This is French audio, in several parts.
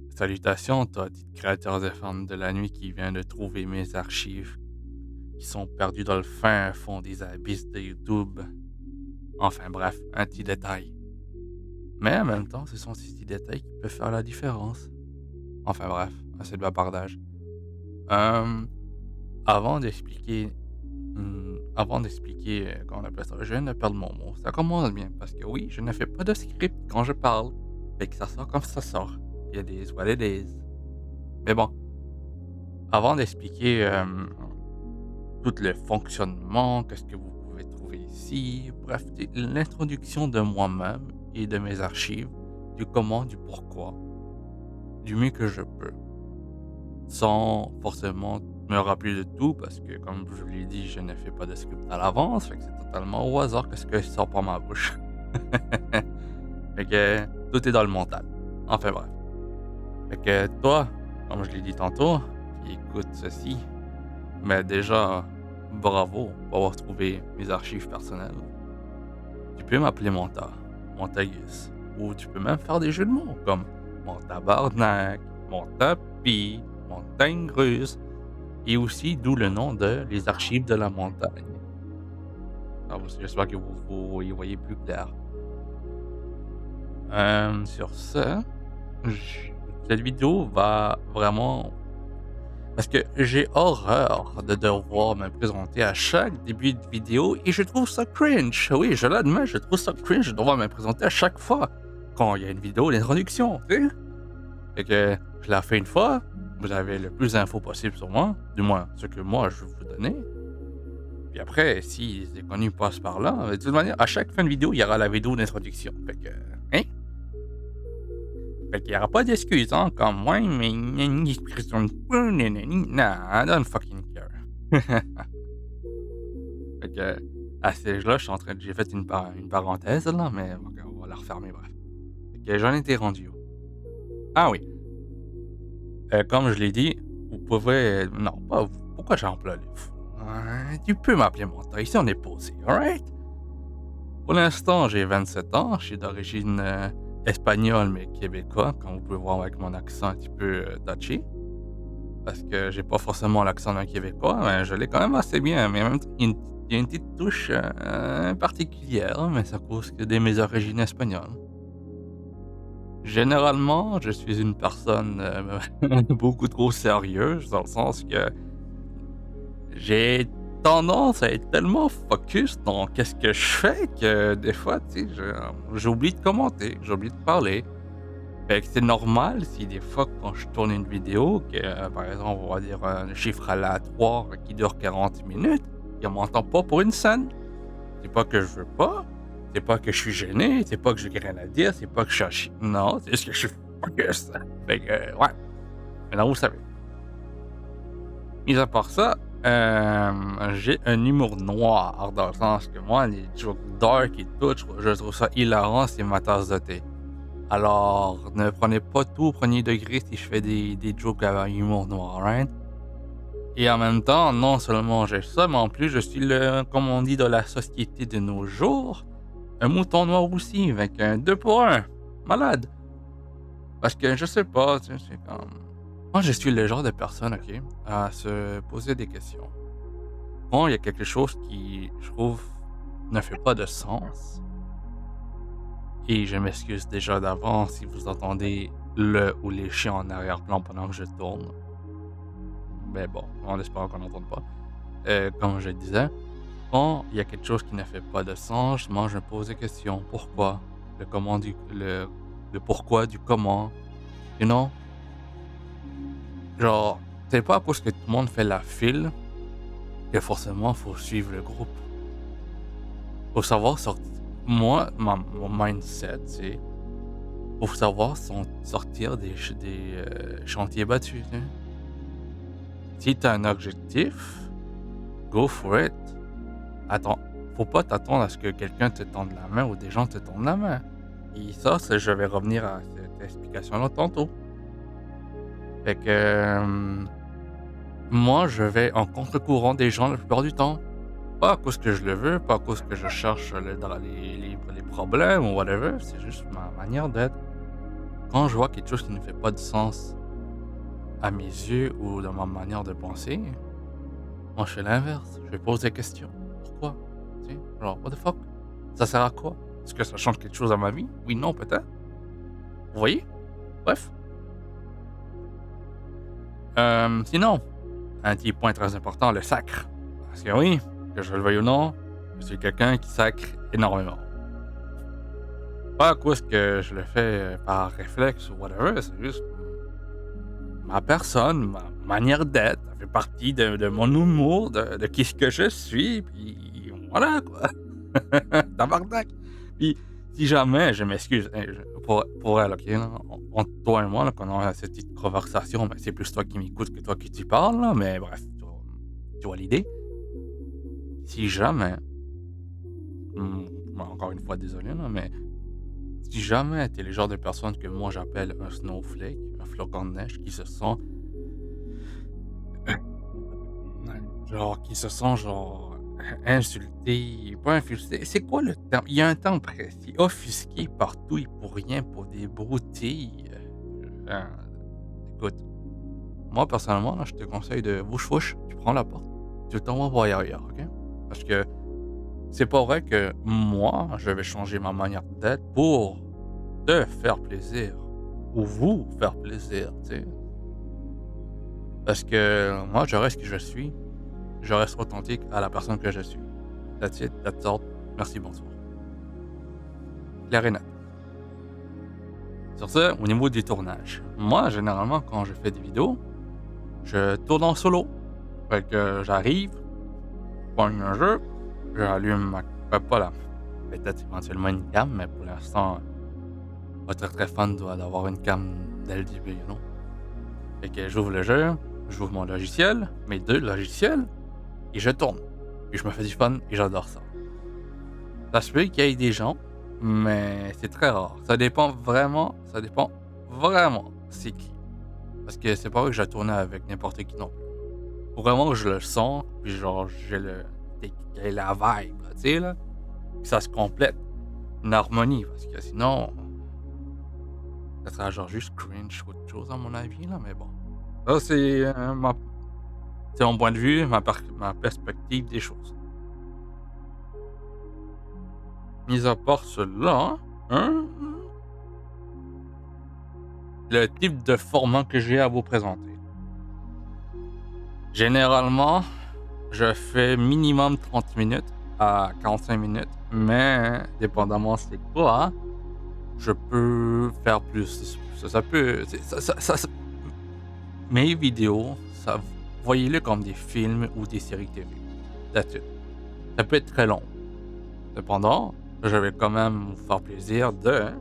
Salutations, toi, dit créateur des femmes de la nuit qui vient de trouver mes archives qui sont perdues dans le fin fond des abysses de YouTube. Enfin bref, un petit détail. Mais en même temps, ce sont ces petits détails qui peuvent faire la différence. Enfin bref, assez de bavardage. Euh, avant d'expliquer, comment on appelle ça, je viens de perdre mon mot. Ça commence bien, parce que oui, je ne fais pas de script quand je parle. Fait que ça sort comme ça sort. Il y a des what it is. Mais bon, avant d'expliquer tout le fonctionnement, qu'est-ce que vous pouvez trouver ici, bref, l'introduction de moi-même et de mes archives, du comment, du pourquoi, du mieux que je peux, sans forcément me rappeler de tout, parce que comme je vous l'ai dit, je ne fais pas de script à l'avance, fait que c'est totalement au hasard qu'est-ce que sort par ma bouche. Fait que tout est dans le mental. Enfin bref. Fait que toi, comme je l'ai dit tantôt, qui écoute ceci, mais déjà, bravo pour avoir trouvé mes archives personnelles. Tu peux m'appeler Montagus, ou tu peux même faire des jeux de mots comme mon tabarnak, mon tapis, montagne russe, et aussi d'où le nom de les archives de la montagne. J'espère que vous y voyez plus clair. Sur ce, cette vidéo va vraiment. Parce que j'ai horreur de devoir me présenter à chaque début de vidéo et je trouve ça cringe. Oui, je l'admets, je trouve ça cringe de devoir me présenter à chaque fois quand il y a une vidéo d'introduction, tu sais. Fait que je la fais une fois, vous avez le plus d'infos possible sur moi, du moins ce que moi je vais vous donner. Puis après, si les connus passent par là, de toute manière, à chaque fin de vidéo, il y aura la vidéo d'introduction. Fait que, hein? Fait qu'il y aura pas d'excuses, hein, comme ouais, mais il y a une expression nah, I don't fucking care. Fait que, à ce là je suis en train de j'ai fait une parenthèse là, mais on va la refermer, bref. Fait que j'en étais rendu où? Ah oui, comme je l'ai dit, vous pouvez non, pas vous, pourquoi j'emploie le vous? Tu peux m'appeler Monta, ici on est posé, alright? Pour l'instant, j'ai 27 ans, je suis d'origine, espagnole mais québécois, comme vous pouvez voir avec mon accent un petit peu, touchy. Parce que j'ai pas forcément l'accent d'un Québécois, mais je l'ai quand même assez bien. Mais en même temps, il y a une petite touche particulière, mais c'est à cause que de mes origines espagnoles. Généralement, je suis une personne beaucoup trop sérieuse, dans le sens que j'ai tendance à être tellement focus dans qu'est-ce que je fais que des fois, tu sais, j'oublie de commenter, j'oublie de parler. Fait que c'est normal si des fois quand je tourne une vidéo que, par exemple, on va dire un chiffre aléatoire qui dure 40 minutes, et on m'entend pas pour une scène. C'est pas que je veux pas, c'est pas que je suis gêné, c'est pas que j'ai rien à dire, c'est pas que je suis à non, c'est juste que je suis focus. Fait que, ouais, maintenant vous savez. Mis à part ça, j'ai un humour noir dans le sens que moi, les jokes dark et tout, je trouve ça hilarant, c'est ma tasse de thé. Alors, ne prenez pas tout au premier degré si je fais des jokes à humour noir, right? Et en même temps, non seulement j'ai ça, mais en plus, je suis le, comme on dit dans la société de nos jours, un mouton noir aussi, avec un 2 pour 1. Malade. Parce que je sais pas, tu sais, c'est comme. Moi, je suis le genre de personne, ok, à se poser des questions. Quand il y a quelque chose qui, je trouve, ne fait pas de sens, et je m'excuse déjà d'avance si vous entendez le ou les chiens en arrière-plan pendant que je tourne. Mais bon, en espérant qu'on n'entende pas. Comme je disais, quand il y a quelque chose qui ne fait pas de sens, moi je me pose des questions. Pourquoi? Le comment du le pourquoi du comment. You know? Genre, c'est pas parce que tout le monde fait la file que forcément faut suivre le groupe. Faut savoir sortir. Moi, mon mindset, c'est faut savoir sortir des chantiers battus. Tu sais. Si t'as un objectif, go for it. Attends, faut pas t'attendre à ce que quelqu'un te tende la main ou des gens te tendent la main. Et ça, je vais revenir à cette explication-là tantôt. Fait que moi, je vais en contre-courant des gens la plupart du temps. Pas à cause que je le veux, pas à cause que je cherche dans les problèmes ou whatever. C'est juste ma manière d'être. quand je vois quelque chose qui ne fait pas de sens à mes yeux ou dans ma manière de penser, moi je fais l'inverse. Je vais poser des questions. Pourquoi? Tu sais, genre, what the fuck? Ça sert à quoi? Est-ce que ça change quelque chose à ma vie? Oui, non, peut-être. Vous voyez? Bref. Sinon, un petit point très important, le sacre. Parce que oui, que je le veuille ou non, je suis quelqu'un qui sacre énormément. Pas à cause que je le fais par réflexe ou whatever, c'est juste ma personne, ma manière d'être, ça fait partie de mon humour, de qui ce que je suis, puis voilà quoi. Tabarnak! Puis si jamais, je m'excuse, hein, pour elle, OK, là, entre toi et moi, là, quand on a cette petite conversation, ben, c'est plus toi qui m'écoutes que toi qui tu parles, là, mais bref, tu vois l'idée. Si jamais, encore une fois, désolé, là, mais si jamais tu es le genre de personne que moi j'appelle un snowflake, un flocon de neige qui se sent genre qui se sent genre insulté, pas infusé, c'est quoi le terme? Il y a un terme précis, offusqué par tout et pour rien, pour des broutilles, heu, écoute, moi personnellement là, je te conseille de wouch wouch, tu prends la porte, tu t'en vas voir ailleurs, OK? Parce que c'est pas vrai que moi, je vais changer ma manière d'être pour te faire plaisir ou vous faire plaisir, tu sais? Parce que moi, je reste qui je suis, je reste authentique à la personne que je suis. That's it, that's all. Merci, bonsoir. Clair et net. Sur ce, au niveau du tournage, moi, généralement, quand je fais des vidéos, je tourne en solo. Fait que j'arrive, je pogne un jeu, j'allume ma pas là, peut-être éventuellement une cam, mais pour l'instant, pas très, très fan d'avoir une cam dès le début, you know? Fait que j'ouvre le jeu, j'ouvre mon logiciel, mes 2 logiciels et je tourne. Puis je me fais du fun et j'adore ça. Ça se peut qu'il y ait des gens, mais c'est très rare. Ça dépend vraiment c'est qui. Parce que c'est pas vrai que je vais tourner avec n'importe qui non plus. Faut vraiment que je le sens, puis genre j'ai la vibe, là, tu sais là, que ça se complète, une harmonie, parce que sinon, ça sera genre juste cringe ou autre chose à mon avis là, mais bon. Ça c'est mon point de vue, ma perspective des choses. Mis à part cela, hein, le type de format que j'ai à vous présenter. Généralement, je fais minimum 30 minutes à 45 minutes, mais dépendamment c'est quoi, je peux faire plus. Ça peut mes vidéos, voyez-le comme des films ou des séries TV. That's it. Ça peut être très long. Cependant, je vais quand même vous faire plaisir de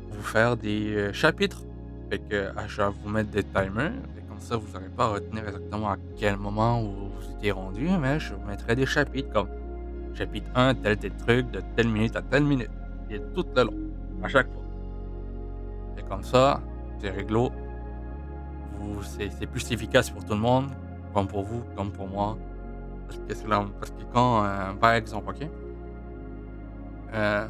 vous faire des, chapitres. Fait que, je vais vous mettre des timers et comme ça, vous n'aurez pas à retenir exactement à quel moment vous étiez rendu, mais je vous mettrai des chapitres comme chapitre 1, tel truc, de telle minute à telle minute et tout le long, à chaque fois. Et comme ça, c'est réglo. C'est plus efficace pour tout le monde, comme pour vous, comme pour moi. Parce que quand, par exemple, OK? Heu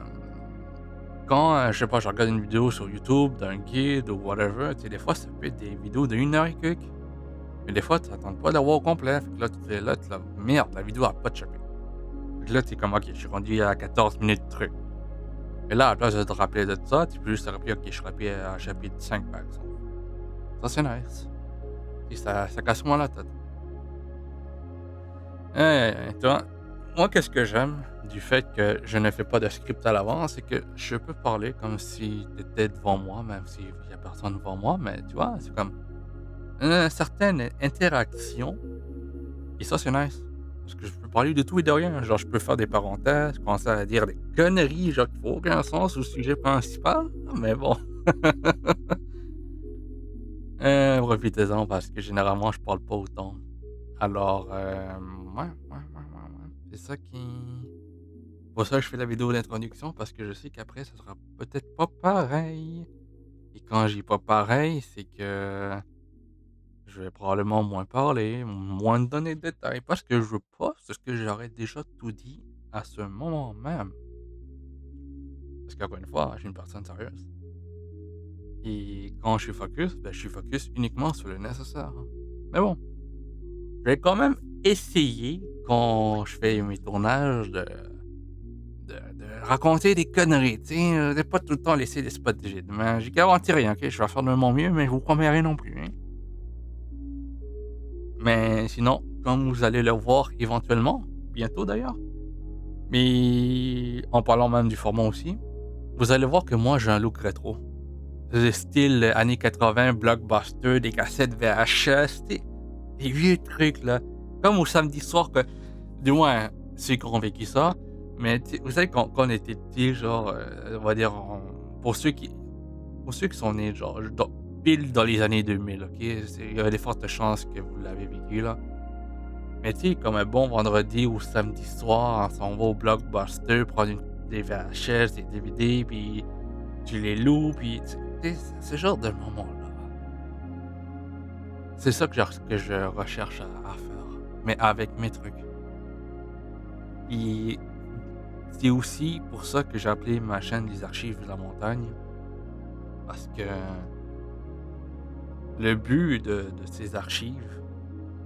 Quand, je sais pas, je regarde une vidéo sur YouTube d'un guide ou whatever, tu sais, des fois, ça peut être des vidéos d'1 heure et quelques. Mais des fois, tu attends pas d'avoir au complet. Fait que là, tu fais là, tu la merde, la vidéo a pas de chapitre. Fait que là, tu es comme: «OK, je suis rendu à 14 minutes de truc». Et là, à la place de te rappeler de ça, tu peux juste te rappeler: «OK, je suis rappelé à chapitre 5 par exemple». Ça, c'est nice. Et ça casse moins la tête. Toi, moi, qu'est-ce que j'aime du fait que je ne fais pas de script à l'avance, c'est que je peux parler comme si tu étais devant moi, même s'il y a personne devant moi, mais tu vois, c'est comme une certaine interaction et ça, c'est nice. Parce que je peux parler de tout et de rien. Genre, je peux faire des parenthèses, commencer à dire des conneries, genre, qui font aucun sens au sujet principal, mais bon. Profitez-en parce que généralement, je parle pas autant. Alors, ouais, c'est ça qui pour ça que je fais la vidéo d'introduction parce que je sais qu'après ça sera peut-être pas pareil et quand je dis pas pareil, c'est que je vais probablement moins parler, moins donner de détails parce que je veux pas, c'est ce que j'aurais déjà tout dit à ce moment même. Parce qu'encore une fois, je suis une personne sérieuse. Et quand je suis focus, ben, je suis focus uniquement sur le nécessaire, hein. Mais bon, je vais quand même essayer quand je fais mes tournages de raconter des conneries, tu sais, de pas tout le temps laisser les spots vides. Mais j'y garantis rien, OK? Je vais faire de mon mieux, mais je vous promets rien non plus, hein. Mais sinon, comme vous allez le voir éventuellement, bientôt d'ailleurs, mais en parlant même du format aussi, vous allez voir que moi j'ai un look rétro. Le style années 80, blockbuster, des cassettes VHS, des vieux trucs là. Comme au samedi soir que, du moins, ceux qui ont vécu ça, mais vous savez quand on était petits, genre, on va dire, pour ceux qui sont nés genre pile dans les années 2000, OK? Il y a de fortes chances que vous l'avez vécu là. Mais tu sais, comme un bon vendredi ou samedi soir, on s'en va au Blockbuster prendre des VHS, des DVD, puis tu les loues, puis tu sais, ce genre de moment-là. C'est ça que je recherche à faire, mais avec mes trucs. Et c'est aussi pour ça que j'ai appelé ma chaîne Les Archives de la Montagne, parce que le but de ces archives,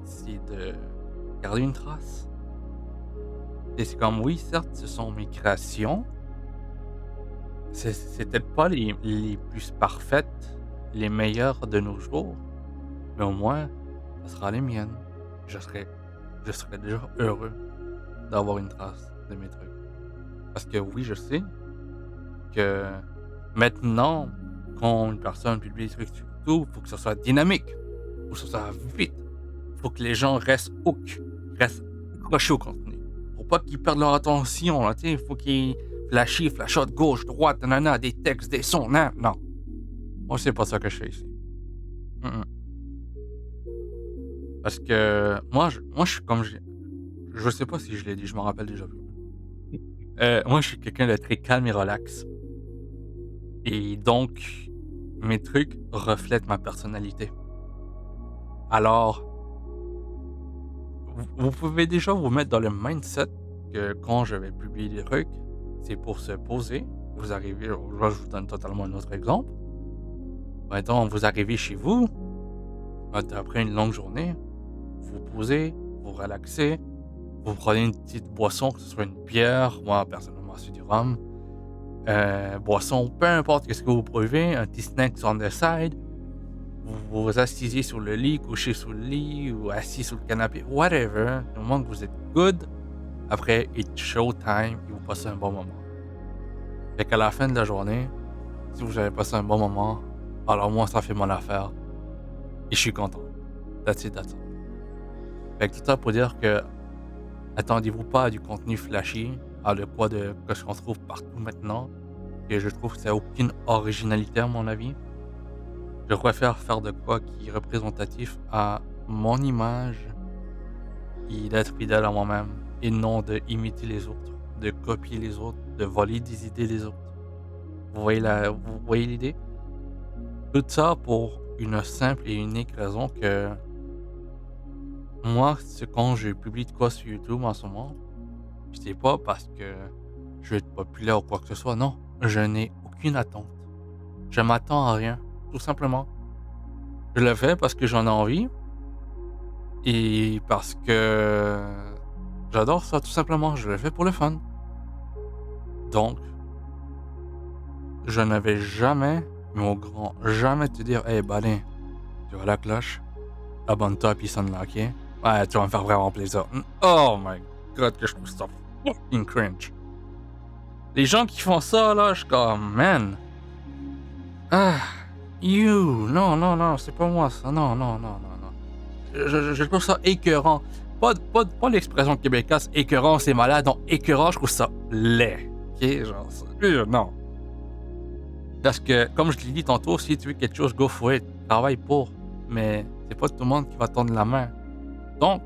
c'est de garder une trace. Et c'est comme, oui, certes, ce sont mes créations. C'est peut-être pas les plus parfaites, les meilleures de nos jours, mais au moins, ça sera les miennes. Je serai je serai déjà heureux d'avoir une trace de mes trucs. Parce que oui, je sais que maintenant, quand une personne publie des trucs sur YouTube, faut que ça soit dynamique, faut que ça soit vite, faut que les gens restent accrochés au contenu. Faut pas qu'ils perdent leur attention, là, tu sais, faut qu'ils flashotent gauche, droite, nanana, des textes, des sons, nan non. Moi, c'est pas ça que je fais ici. Mmh mh. Parce que moi, je suis comme je sais pas si je l'ai dit, je m'en rappelle déjà plus. Moi, je suis quelqu'un de très calme et relax et donc mes trucs reflètent ma personnalité. Alors, vous pouvez déjà vous mettre dans le mindset que quand je vais publier des trucs, c'est pour se poser. Vous arrivez, là, je vous donne totalement un autre exemple. Mettons, vous arrivez chez vous, après une longue journée, vous posez, vous relaxez, vous prenez une petite boisson, que ce soit une bière, moi personnellement c'est du rhum, boisson, peu importe qu'est-ce que vous buvez, un petit snack on the side, vous vous assisiez sur le lit, couché sur le lit ou assis sur le canapé, whatever, du moment que vous êtes good, après it's showtime et vous passez un bon moment. Fait qu'à la fin de la journée, si vous avez passé un bon moment, alors moi ça fait mon affaire et je suis content. That's it, that's all. Fait que tout ça pour dire que attendez-vous pas à du contenu flashy, à de quoi de que ce qu'on trouve partout maintenant, et je trouve que ça a aucune originalité à mon avis. Je préfère faire de quoi qui est représentatif à mon image et d'être fidèle à moi-même et non de imiter les autres, de copier les autres, de voler des idées des autres. Vous voyez l'idée? Tout ça pour une simple et unique raison que moi, c'est quand je publie de quoi sur YouTube en ce moment, c'est pas parce que je veux être populaire ou quoi que ce soit, non. Je n'ai aucune attente. Je m'attends à rien, tout simplement. Je le fais parce que j'en ai envie et parce que j'adore ça, tout simplement. Je le fais pour le fun. Donc, je ne vais jamais, mais au grand jamais te dire: «Hey Balin, tu vois la cloche? Abonne-toi puis sonne là, OK? Ouais, tu vas me faire vraiment plaisir». Oh my god, que je trouve ça fucking cringe. Les gens qui font ça là, je suis comme: «Man, ah, non, non, non, c'est pas moi ça, non, non, non, non, non». Je trouve ça écœurant. Pas l'expression québécoise écœurant, c'est malade, non, écœurant, je trouve ça laid. OK? Genre ça, non. Parce que, comme je l'ai dit tantôt, si tu veux quelque chose, go for it. Travaille pour. Mais c'est pas tout le monde qui va tendre la main. Donc,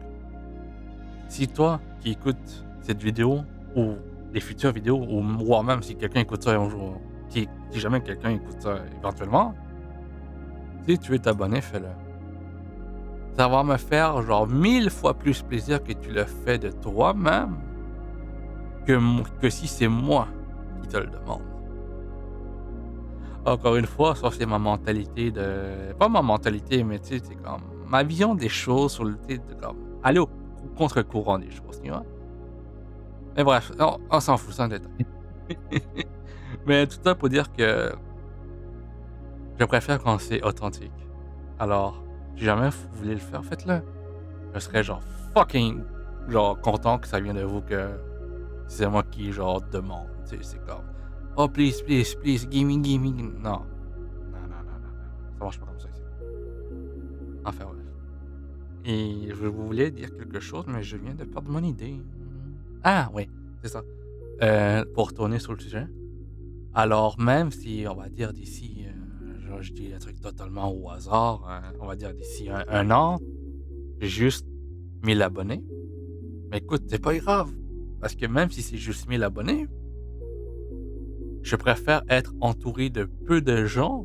si toi qui écoutes cette vidéo ou des futures vidéos, ou moi-même si quelqu'un écoute ça un jour, si jamais quelqu'un écoute ça éventuellement, si tu veux t'abonner, fais-le. Ça va me faire genre 1000 fois plus plaisir que tu le fais de toi-même que si c'est moi qui te le demande. Encore une fois, ça, c'est ma mentalité de pas ma mentalité, mais tu sais, c'est comme ma vision des choses sur le tu sais, de comme aller au contre-courant des choses, tu vois? Mais bref, on s'en fout, c'est un détail. Mais tout ça pour dire que je préfère quand c'est authentique. Alors, si jamais vous voulez le faire, faites-le. Je serais genre fucking genre content que ça vienne de vous, que c'est moi qui genre demande, tu sais? C'est comme: «Oh please, please, please, gimme, gimme, gimme». Non. Non, non, non, non, non. Ça marche pas comme ça ici. Enfin bref. Et je voulais dire quelque chose, mais je viens de perdre mon idée. Ah oui, c'est ça. Pour retourner sur le sujet, alors même si on va dire d'ici, genre je dis un truc totalement au hasard, on va dire d'ici un an, j'ai juste 1000 abonnés. Mais écoute, c'est pas grave, parce que même si c'est juste 1000 abonnés, je préfère être entouré de peu de gens,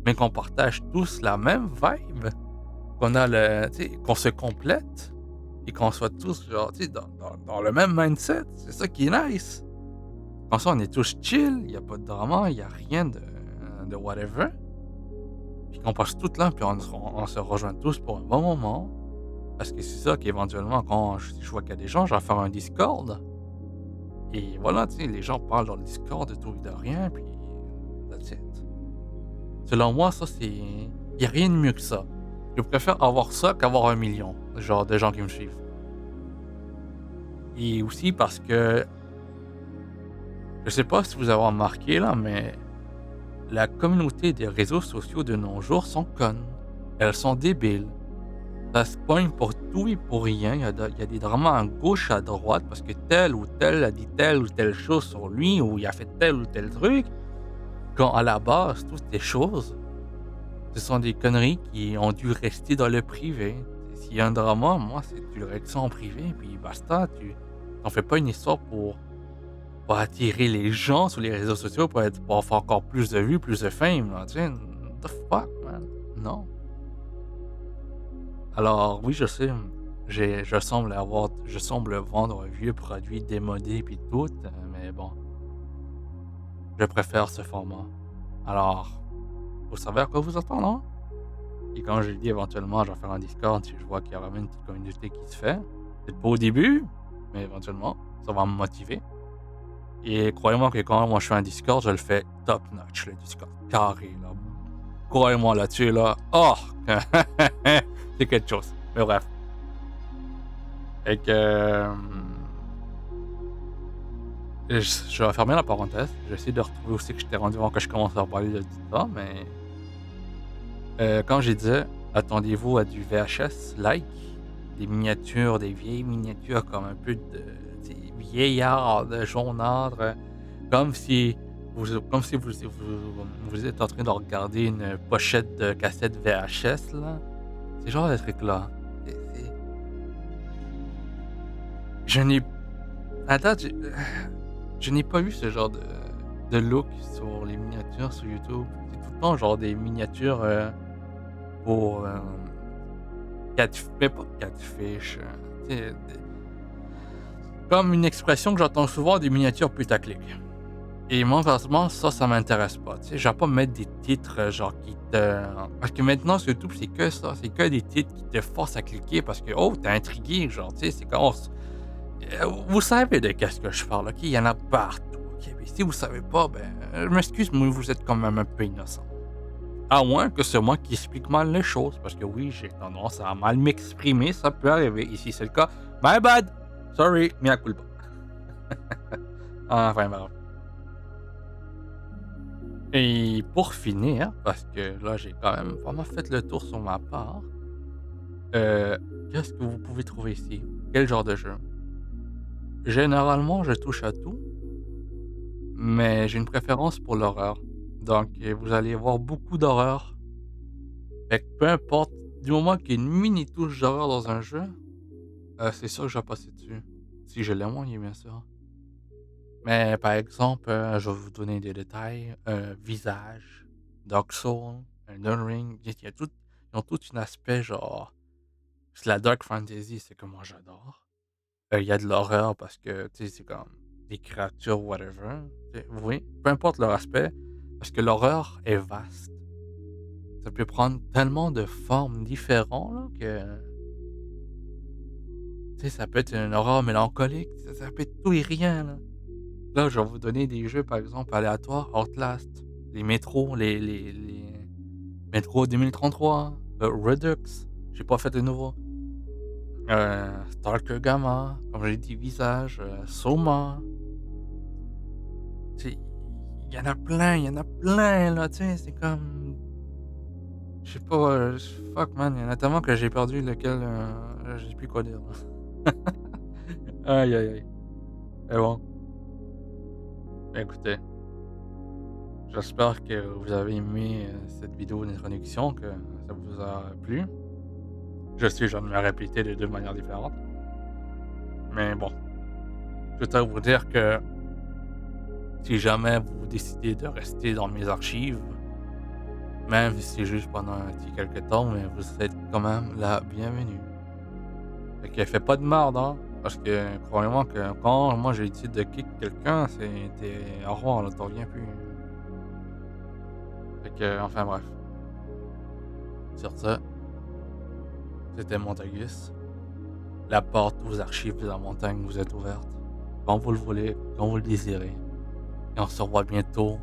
mais qu'on partage tous la même vibe, qu'on a le tu sais, qu'on se complète et qu'on soit tous genre, tu sais, dans le même mindset. C'est ça qui est nice. Comme ça, on est tous chill, il y a pas de drama, il y a rien de whatever. Puis qu'on passe tout là, puis on se rejoint tous pour un bon moment. Parce que c'est ça qu'éventuellement, quand si je vois qu'il y a des gens, je vais faire un Discord. Et voilà, tu sais, les gens parlent dans le Discord de tout et de rien, puis that's it. Selon moi, ça, c'est. Il y a rien de mieux que ça. Je préfère avoir ça qu'avoir 1 million, genre, de gens qui me suivent. Et aussi parce que, je sais pas si vous avez remarqué là, mais la communauté des réseaux sociaux de nos jours sont connes. Elles sont débiles. Ça se pogne pour tout et pour rien. Il y a des dramas à gauche, à droite, parce que tel ou tel a dit telle ou telle chose sur lui, ou il a fait tel ou tel truc. Quand à la base, toutes ces choses, ce sont des conneries qui ont dû rester dans le privé. S'il y a un drama, moi, tu le règles ça en privé, puis basta. Tu n'en fais pas une histoire pour attirer les gens sur les réseaux sociaux, pour faire encore plus de vues, plus de fame. Là, tu sais, what the fuck, man? Non. Alors oui, je sais, je semble vendre un vieux produit démodé puis tout, mais bon, je préfère ce format. Alors, vous savez à quoi vous attendre, hein? Et quand je dis éventuellement, je vais faire un Discord si je vois qu'il y a vraiment une petite communauté qui se fait. Peut-être pas au début, mais éventuellement, ça va me motiver. Et croyez-moi que quand moi je fais un Discord, je le fais top notch, le Discord carré, là. Croyez-moi là-dessus, là. Oh! C'est quelque chose. Mais bref. Fait que, je vais fermer la parenthèse. J'essaie de retrouver aussi que j'étais rendu avant que je commence à parler de tout ça, mais comme j'ai dit, attendez-vous à du VHS-like, des miniatures, des vieilles miniatures comme un peu de tu sais, vieillard, jaunâtre, comme si vous êtes en train de regarder une pochette de cassette VHS, là. C'est genre de trucs-là. C'est je n'ai à date, je n'ai pas vu ce genre de look sur les miniatures sur YouTube. C'est tout le temps genre des miniatures, pour, mais pas catfish, tu sais, comme une expression que j'entends souvent, des miniatures putaclic. Et moi, franchement, ça m'intéresse pas, tu sais? Je vais pas mettre des titres, genre qui te parce que maintenant sur YouTube, c'est que ça, c'est que des titres qui te forcent à cliquer parce que, oh, tu intrigué, genre, tu sais? C'est comme vous savez de qu'est-ce que je parle, OK? Il y en a partout, OK? Mais si vous savez pas, ben, je m'excuse, mais vous êtes quand même un peu innocent. À moins que c'est moi qui explique mal les choses, parce que oui, j'ai tendance à mal m'exprimer, ça peut arriver. Ici, c'est le cas. My bad! Sorry, mea culpa. Enfin bref. Et pour finir, parce que là, j'ai quand même vraiment fait le tour sur ma part, euh, qu'est-ce que vous pouvez trouver ici? Quel genre de jeu? Généralement, je touche à tout, mais j'ai une préférence pour l'horreur. Donc, vous allez voir beaucoup d'horreur. Fait que peu importe, du moment qu'il y a une mini touche d'horreur dans un jeu, c'est sûr que je vais passer dessus. Si je l'ai moyen, bien sûr. Mais par exemple, je vais vous donner des détails. Visage, Dark Souls, Elden Ring, ils ont tout un aspect genre. C'est la Dark Fantasy, c'est que moi j'adore. Il y a de l'horreur parce que tu sais, c'est comme des créatures, whatever. Tu sais, oui, peu importe leur aspect. Parce que l'horreur est vaste. Ça peut prendre tellement de formes différentes là, que, tu sais, ça peut être une horreur mélancolique, ça peut être tout et rien, là. Là, je vais vous donner des jeux, par exemple, aléatoires, Outlast, les métros, les Metro 2033, Redux, j'ai pas fait de nouveau, Stalker Gamma, comme j'ai dit, Visage, Soma, tu sais, il y en a plein, là, tu sais, c'est comme, je sais pas, fuck man, il y en a tellement que j'ai perdu lequel, je sais plus quoi dire, là. Aïe, aïe, aïe. Mais bon, écoutez, j'espère que vous avez aimé, cette vidéo d'introduction, que ça vous a plu. Je sais, je viens de me répéter de 2 manières différentes, mais bon, je tiens à vous dire que si jamais vous décidez de rester dans mes archives, même si c'est juste pendant un petit quelque temps, mais vous êtes quand même la bienvenue. Fait que fais pas de merde, hein, parce que croyez-moi que quand moi j'ai décidé de kick quelqu'un, c'était au revoir, là, tu reviens plus. Fait que, enfin bref. Sur ce, c'était Montagus. La porte aux archives de la montagne vous est ouverte. Quand vous le voulez, quand vous le désirez. Et on se revoit bientôt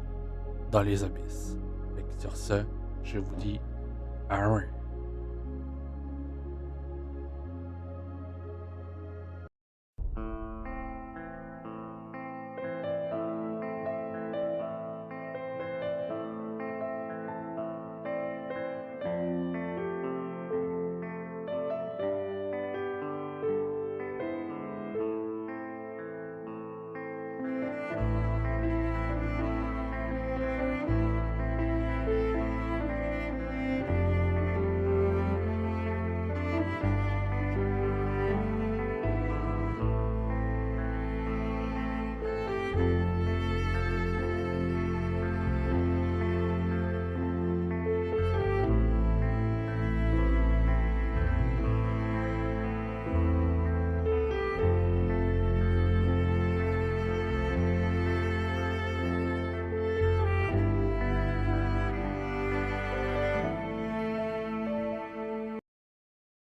dans les abysses. Fait que sur ce, je vous dis, à